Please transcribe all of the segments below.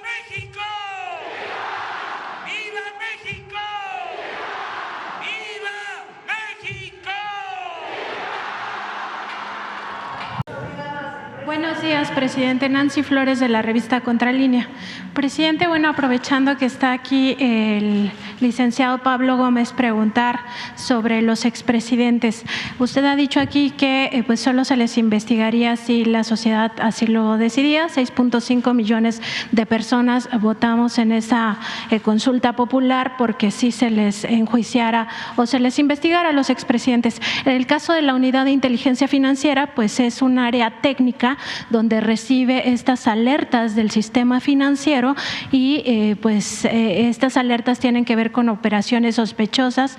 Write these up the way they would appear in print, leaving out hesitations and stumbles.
México! ¡Viva México! ¡Viva México! Buenos días, presidente. Nancy Flores, de la revista Contralínea. Presidente, bueno, aprovechando que está aquí el licenciado Pablo Gómez, preguntar sobre los expresidentes. Usted ha dicho aquí que pues solo se les investigaría si la sociedad así lo decidía. 6.5 millones de personas votamos en esa consulta popular porque sí se les enjuiciara o se les investigara a los expresidentes. En el caso de la Unidad de Inteligencia Financiera, pues es un área técnica donde recibe estas alertas del sistema financiero y estas alertas tienen que ver con operaciones sospechosas,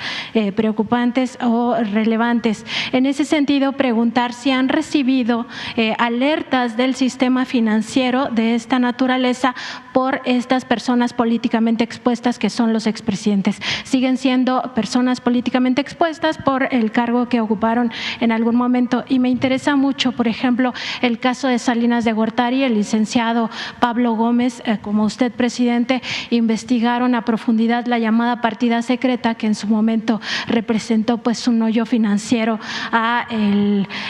preocupantes o relevantes. En ese sentido, preguntar si han recibido alertas del sistema financiero de esta naturaleza por estas personas políticamente expuestas que son los expresidentes. Siguen siendo personas políticamente expuestas por el cargo que ocuparon en algún momento. Y me interesa mucho, por ejemplo, el caso de Salinas de Gortari. El licenciado Pablo Gómez, como usted, presidente, investigaron a profundidad la llamada partida secreta que en su momento representó pues un hoyo financiero a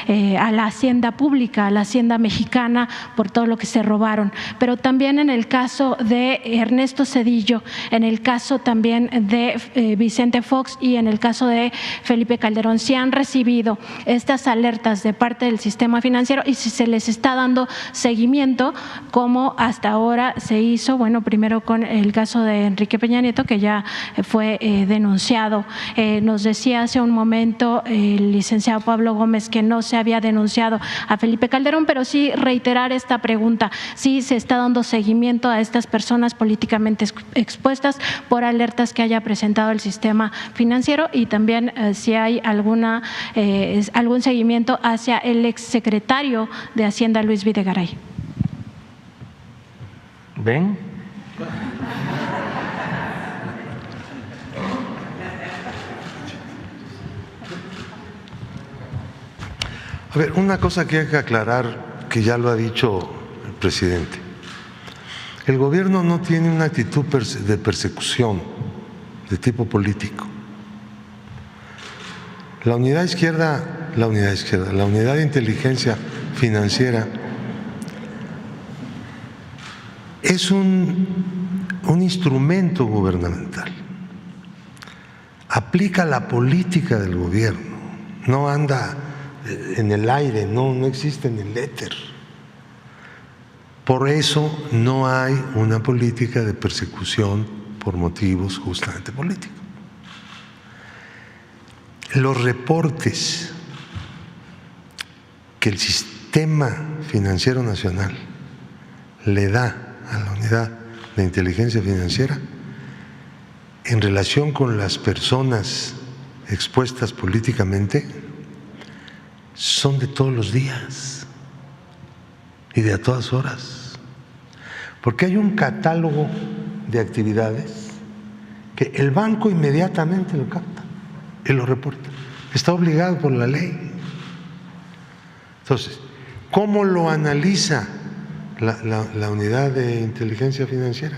la hacienda pública, a la hacienda mexicana, por todo lo que se robaron. Pero también en el caso de Ernesto Zedillo, en el caso también de Vicente Fox y en el caso de Felipe Calderón, si han recibido estas alertas de parte del sistema financiero y si se les está dando seguimiento, como hasta ahora se hizo, bueno, primero con el caso de Enrique Peña Nieto, que ya fue denunciado. Nos decía hace un momento el licenciado Pablo Gómez que no se había denunciado a Felipe Calderón, pero sí reiterar esta pregunta, si se está dando seguimiento a estas personas políticamente expuestas por alertas que haya presentado el sistema financiero y también si hay algún seguimiento hacia el exsecretario de Hacienda, Luis Videgaray. ¿Ven? A ver, una cosa que hay que aclarar, que ya lo ha dicho el presidente. El gobierno no tiene una actitud de persecución de tipo político. La unidad de inteligencia financiera es un instrumento gubernamental. Aplica la política del gobierno, no anda en el aire, no existe en el éter. Por eso no hay una política de persecución por motivos justamente políticos. Los reportes que el Sistema Financiero Nacional le da a la Unidad de Inteligencia Financiera en relación con las personas expuestas políticamente son de todos los días y de a todas horas, porque hay un catálogo de actividades que el banco inmediatamente lo capta y lo reporta, está obligado por la ley. Entonces, ¿cómo lo analiza la Unidad de Inteligencia Financiera?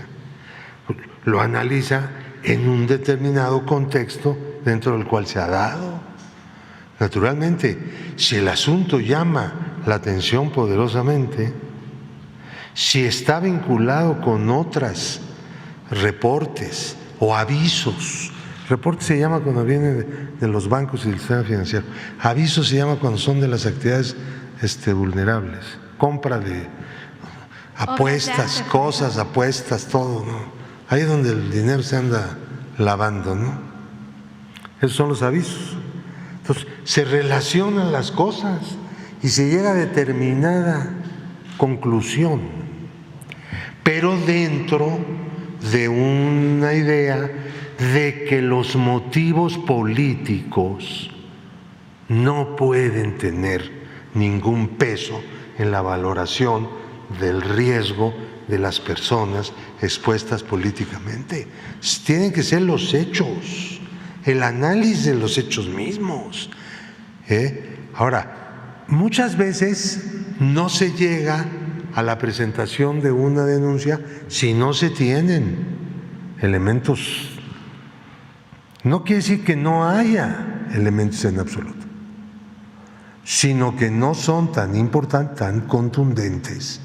Lo analiza en un determinado contexto dentro del cual se ha dado. Naturalmente, si el asunto llama la atención poderosamente, si está vinculado con otros reportes o avisos. Reporte se llama cuando viene de los bancos y del sistema financiero. Aviso se llama cuando son de las actividades vulnerables. Compra de apuestas, cosas, apuestas, todo, ¿no? Ahí es donde el dinero se anda lavando, ¿no? Esos son los avisos. Entonces, se relacionan las cosas y se llega a determinada conclusión, pero dentro de una idea de que los motivos políticos no pueden tener ningún peso en la valoración del riesgo de las personas expuestas políticamente. Tienen que ser los hechos, el análisis de los hechos mismos. Ahora, muchas veces no se llega a la presentación de una denuncia si no se tienen elementos. No quiere decir que no haya elementos en absoluto, sino que no son tan importantes, tan contundentes,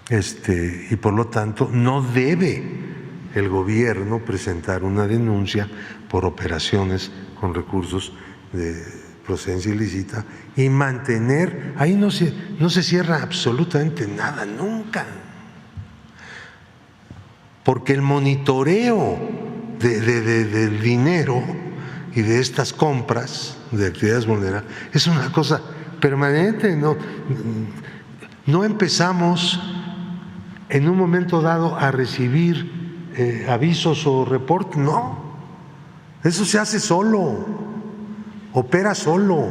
y por lo tanto no debe el gobierno presentar una denuncia por operaciones con recursos de procedencia ilícita y mantener, ahí no se cierra absolutamente nada, nunca, porque el monitoreo del dinero y de estas compras de actividades vulnerables es una cosa permanente. No empezamos en un momento dado a recibir avisos o reportes, no, eso se hace solo, opera solo.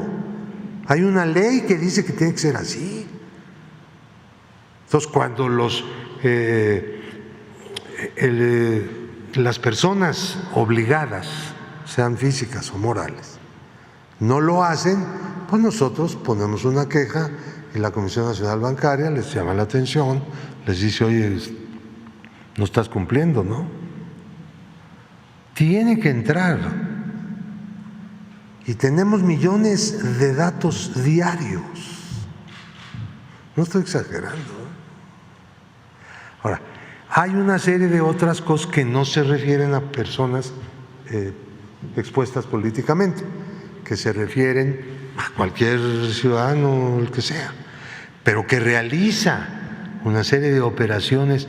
Hay una ley que dice que tiene que ser así. Entonces, cuando las personas obligadas, sean físicas o morales, no lo hacen, pues nosotros ponemos una queja y la Comisión Nacional Bancaria les llama la atención, les dice, oye, no estás cumpliendo, ¿no? Tiene que entrar. Y tenemos millones de datos diarios. No estoy exagerando. Ahora, hay una serie de otras cosas que no se refieren a personas expuestas políticamente, que se refieren a cualquier ciudadano, el que sea, pero que realiza una serie de operaciones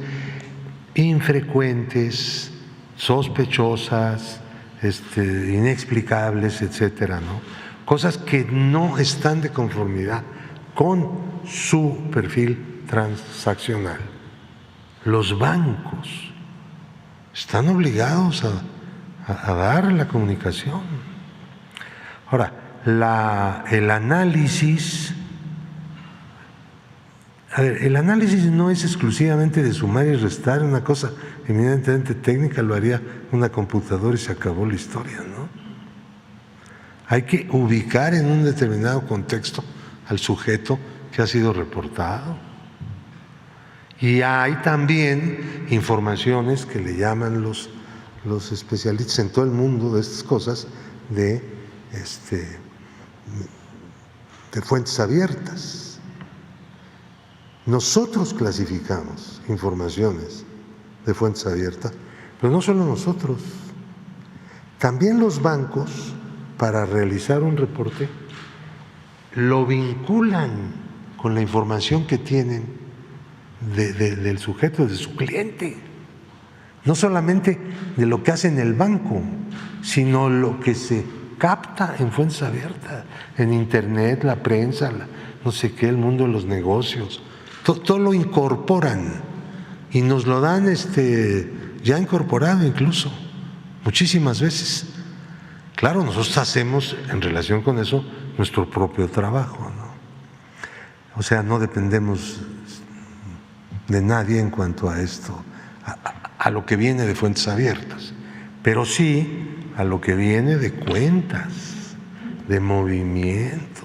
infrecuentes, sospechosas, inexplicables, etcétera, ¿no? Cosas que no están de conformidad con su perfil transaccional. Los bancos están obligados a dar la comunicación. Ahora, el análisis, el análisis no es exclusivamente de sumar y restar, una cosa eminentemente técnica, lo haría una computadora y se acabó la historia, ¿no? Hay que ubicar en un determinado contexto al sujeto que ha sido reportado. Y hay también informaciones que le llaman los especialistas en todo el mundo de estas cosas de fuentes abiertas. Nosotros clasificamos informaciones de fuentes abiertas, pero no solo nosotros, también los bancos, para realizar un reporte, lo vinculan con la información que tienen del sujeto, de su cliente, no solamente de lo que hace en el banco, sino lo que se capta en fuentes abiertas, en internet, la prensa, no sé qué, el mundo de los negocios, todo lo incorporan y nos lo dan ya incorporado incluso, muchísimas veces. Claro, nosotros hacemos en relación con eso nuestro propio trabajo, ¿no? O sea, no dependemos de nadie en cuanto a esto, a lo que viene de fuentes abiertas, pero sí a lo que viene de cuentas, de movimientos.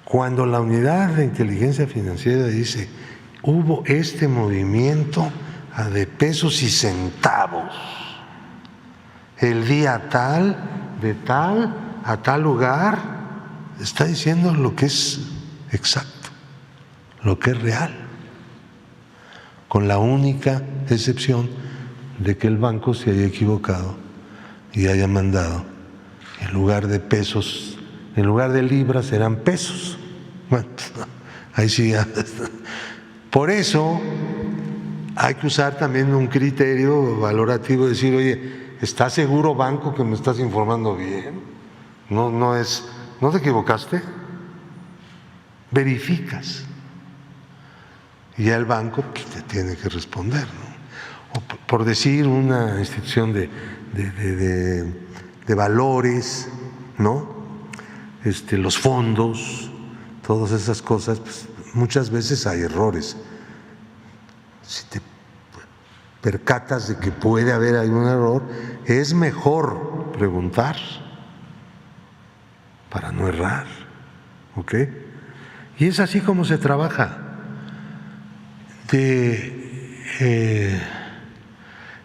Cuando la unidad de inteligencia financiera dice, hubo este movimiento de pesos y centavos, el día tal, de tal a tal lugar, está diciendo lo que es exacto, lo que es real, con la única excepción de que el banco se haya equivocado y haya mandado, en lugar de pesos, en lugar de libras eran pesos. Bueno, ahí sí ya. Por eso hay que usar también un criterio valorativo, decir, oye, ¿estás seguro, banco, que me estás informando bien? ¿No te equivocaste? Verificas. Y ya el banco pues, te tiene que responder, ¿no? O por decir una institución de valores, ¿no? Los fondos, todas esas cosas, pues, muchas veces hay errores. Si te percatas de que puede haber algún error, es mejor preguntar para no errar, ¿ok? Y es así como se trabaja.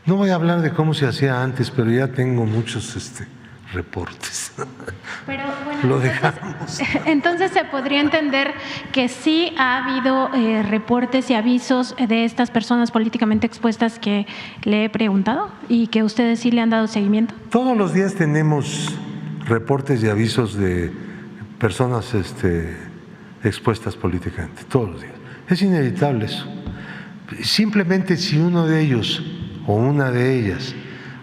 No voy a hablar de cómo se hacía antes, pero ya tengo muchos reportes. Pero bueno, Lo dejamos. Entonces se podría entender que sí ha habido reportes y avisos de estas personas políticamente expuestas que le he preguntado y que ustedes sí le han dado seguimiento. Todos los días tenemos reportes y avisos de personas expuestas políticamente, todos los días. Es inevitable eso. Simplemente si uno de ellos o una de ellas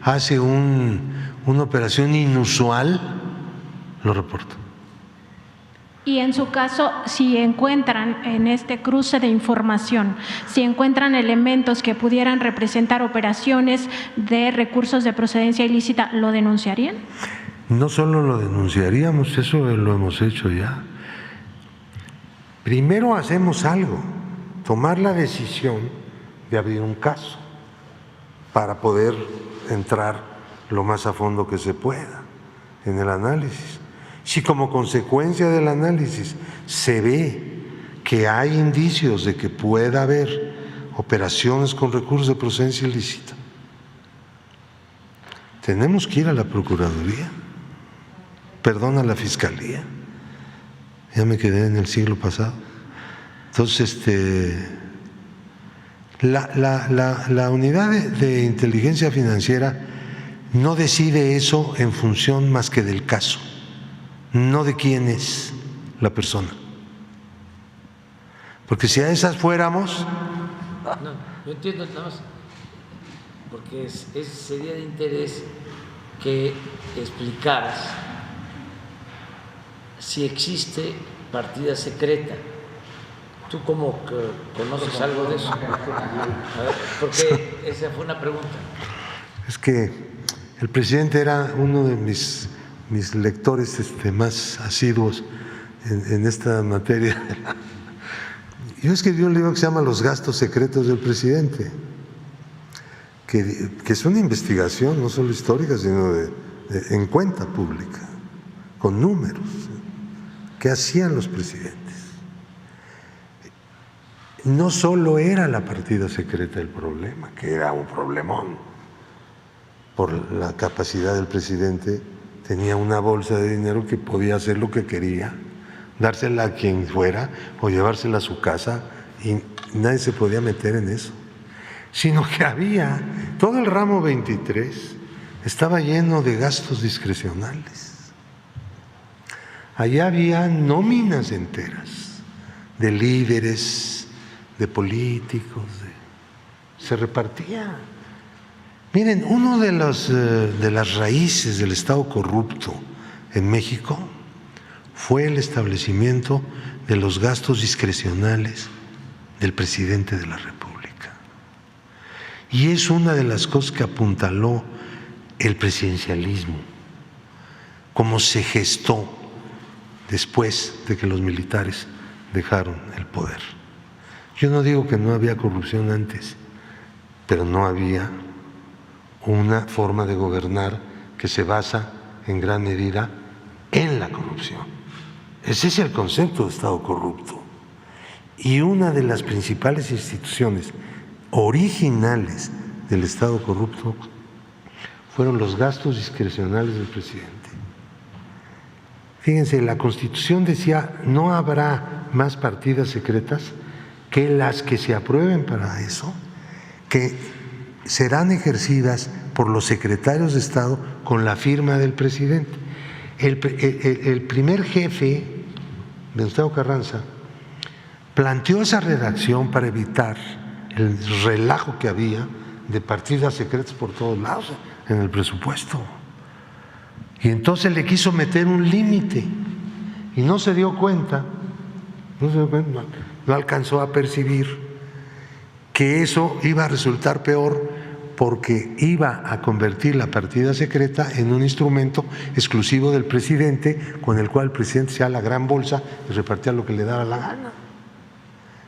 hace una operación inusual, lo reporto. Y en su caso, si encuentran en este cruce de información, si encuentran elementos que pudieran representar operaciones de recursos de procedencia ilícita, ¿lo denunciarían? No solo lo denunciaríamos, eso lo hemos hecho ya. Primero hacemos algo, tomar la decisión de abrir un caso para poder entrar lo más a fondo que se pueda en el análisis. Si como consecuencia del análisis se ve que hay indicios de que pueda haber operaciones con recursos de procedencia ilícita, tenemos que ir a la Procuraduría, perdón, a la Fiscalía. Ya me quedé en el siglo pasado. Entonces, la unidad de inteligencia financiera no decide eso en función más que del caso, no de quién es la persona. Porque si a esas fuéramos… No, yo entiendo nada más, porque sería de interés que explicaras si existe partida secreta. ¿Tú cómo conoces algo de eso? A ver, porque esa fue una pregunta. Es que el presidente era uno de mis lectores más asiduos en esta materia. Yo escribí un libro que se llama Los gastos secretos del presidente, que es una investigación no solo histórica, sino en cuenta pública, con números. ¿Qué hacían los presidentes? No solo era la partida secreta el problema, que era un problemón. Por la capacidad del presidente, tenía una bolsa de dinero que podía hacer lo que quería, dársela a quien fuera o llevársela a su casa, y nadie se podía meter en eso. Sino que había, todo el ramo 23 estaba lleno de gastos discrecionales. Allá había nóminas enteras de líderes, de políticos, se repartía. Miren, uno de las raíces del Estado corrupto en México fue el establecimiento de los gastos discrecionales del presidente de la República. Y es una de las cosas que apuntaló el presidencialismo, cómo se gestó después de que los militares dejaron el poder. Yo no digo que no había corrupción antes, pero no había una forma de gobernar que se basa en gran medida en la corrupción. Ese es el concepto de Estado corrupto. Y una de las principales instituciones originales del Estado corrupto fueron los gastos discrecionales del presidente. Fíjense, la Constitución decía no habrá más partidas secretas que las que se aprueben para eso, que serán ejercidas por los secretarios de Estado con la firma del presidente. El primer jefe, Venustiano Carranza, planteó esa redacción para evitar el relajo que había de partidas secretas por todos lados en el presupuesto. Y entonces le quiso meter un límite y no se dio cuenta, no alcanzó a percibir que eso iba a resultar peor, porque iba a convertir la partida secreta en un instrumento exclusivo del presidente, con el cual el presidente se da la gran bolsa y repartía lo que le daba la gana.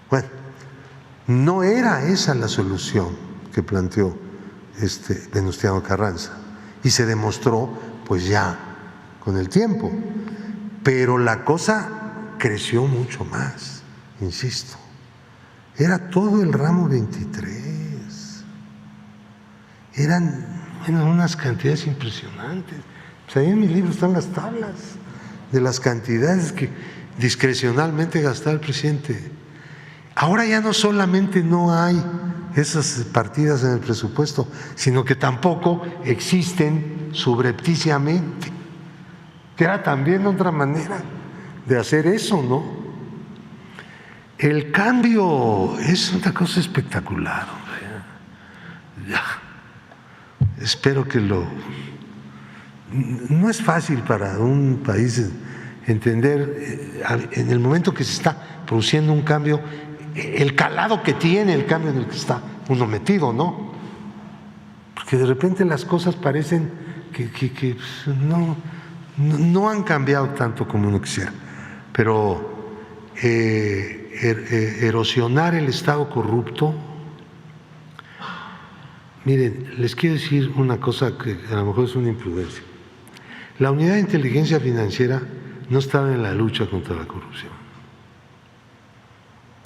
Bueno, no era esa la solución que planteó Venustiano Carranza, y se demostró pues ya con el tiempo, pero la cosa creció mucho más, insisto. era todo el ramo 23. Eran unas cantidades impresionantes. Pues ahí en mi libro están las tablas de las cantidades que discrecionalmente gastaba el presidente. Ahora ya no solamente no hay esas partidas en el presupuesto, sino que tampoco existen subrepticiamente, que era también otra manera de hacer eso, ¿no? El cambio es una cosa espectacular, hombre. Ya. Espero que no es fácil para un país entender en el momento que se está produciendo un cambio, el calado que tiene el cambio en el que está uno metido, ¿no? Porque de repente las cosas parecen que no han cambiado tanto como uno quisiera, pero erosionar el Estado corrupto. Miren, les quiero decir una cosa que a lo mejor es una imprudencia. La unidad de inteligencia financiera no estaba en la lucha contra la corrupción.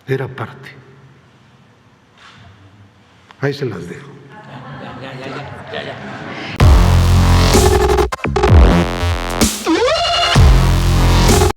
Era parte. Ahí se las dejo.